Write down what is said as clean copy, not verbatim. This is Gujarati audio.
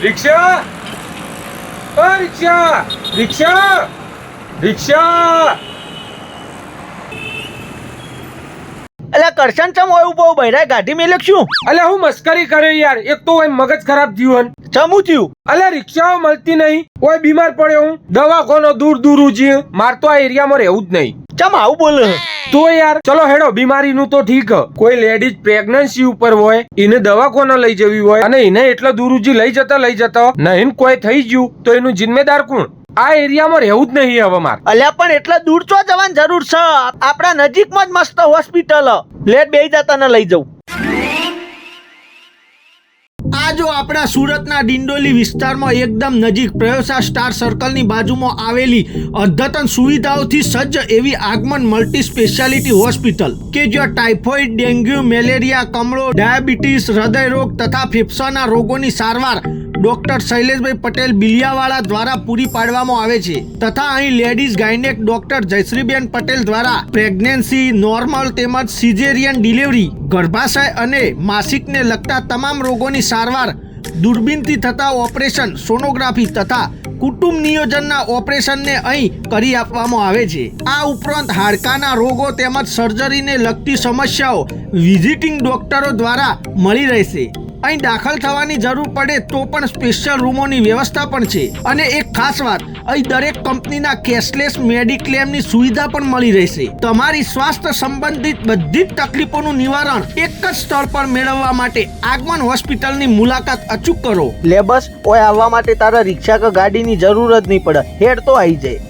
રિક્ષા ઓ રિક્ષા રિક્ષા રિક્ષા અલ્યા કરશન ચમ હોય ઉભો બૈરા ગાડી મેલે શું? અલ્યા હું મસ્કરી કર્યો યાર. એક તો ઓય મગજ ખરાબ થયું હન. ચમું થયું? અલ્યા રિક્ષાઓ મળતી નહીં. ઓય બીમાર પડ્યો હું. દવાખાનો દૂર દૂર ઉજી. માર તો આ એરિયામાં રહેવું જ નહીં. ચમ આવું બોલે? તો યાર ચલો હેડો, બીમારીનું તો ઠીક. કોઈ લેડીઝ પ્રેગ્નન્સી ઉપર હોય, એને દવાખાને લઈ જવી હોય અને એને એટલા દૂર ઉજી લઈ જતા નહીં કોઈ થઈ ગયું તો એનું જિમ્મેદાર કોણ? આ એરિયામાં રહેવું જ નહીં હવે માર. અલ્યા પણ એટલા દૂર ચો જવાની જરૂર છે? આપણા નજીકમાં જ મસ્ત હોસ્પિટલ. લેટ બે જતા ને લઈ જવું. આ જો આપણા સુરતના ડિંડોલી વિસ્તારમાં એકદમ નજીક પ્રયોસા સ્ટાર સર્કલની બાજુમાં આવેલી અદ્યતન સુવિધાઓથી સજ્જ એવી આગમન મલ્ટી સ્પેશિયાલિટી હોસ્પિટલ કે જ્યાં ટાઇફોઇડ, ડેન્ગ્યુ, મેલેરિયા, કમળો, ડાયાબિટીસ, હૃદય રોગ તથા ફેફસાના રોગોની સારવાર ડોક્ટર શૈલેષભાઈ પટેલ બિલિયાવાળા દ્વારા પૂરી પાડવામાં આવે છે તથા અહીં લેડીઝ ગાયનેક ડોક્ટર જયશ્રીબેન પટેલ દ્વારા પ્રેગ્નન્સી, નોર્મલ તેમજ સિઝેરિયન ડિલિવરી, ગર્ભાશય અને માસિકને લગતા તમામ રોગોની સારવાર, દૂરબીનથી થતા ઓપરેશન, સોનોગ્રાફી તથા કુટુંબ નિયોજનના ઓપરેશનને અહીં કરી આપવામાં આવે છે. આ ઉપરાંત હાડકાના રોગો તેમજ સર્જરીને લગતી સમસ્યાઓ વિઝિટિંગ ડોક્ટરો દ્વારા મળી રહેશે. અહીં દાખલ થવાની જરૂર પડે તો પણ સ્પેશિયલ રૂમોની વ્યવસ્થા પણ છે. અને એક ખાસ વાત, અહીં દરેક કંપનીના કેશલેસ મેડિક્લેમની સુવિધા પણ મળી રહેશે. તમારી સ્વાસ્થ્ય સંબંધિત બધી જ તકલીફોનું નિવારણ એક જ સ્થળ પર મેળવવા માટે આગમન હોસ્પિટલની મુલાકાત અચૂક કરો. લે બસ ઓય આવવા માટે તારા રિક્ષા કે ગાડીની જરૂર જ નહીં પડે. હેડ તો આવી જાય.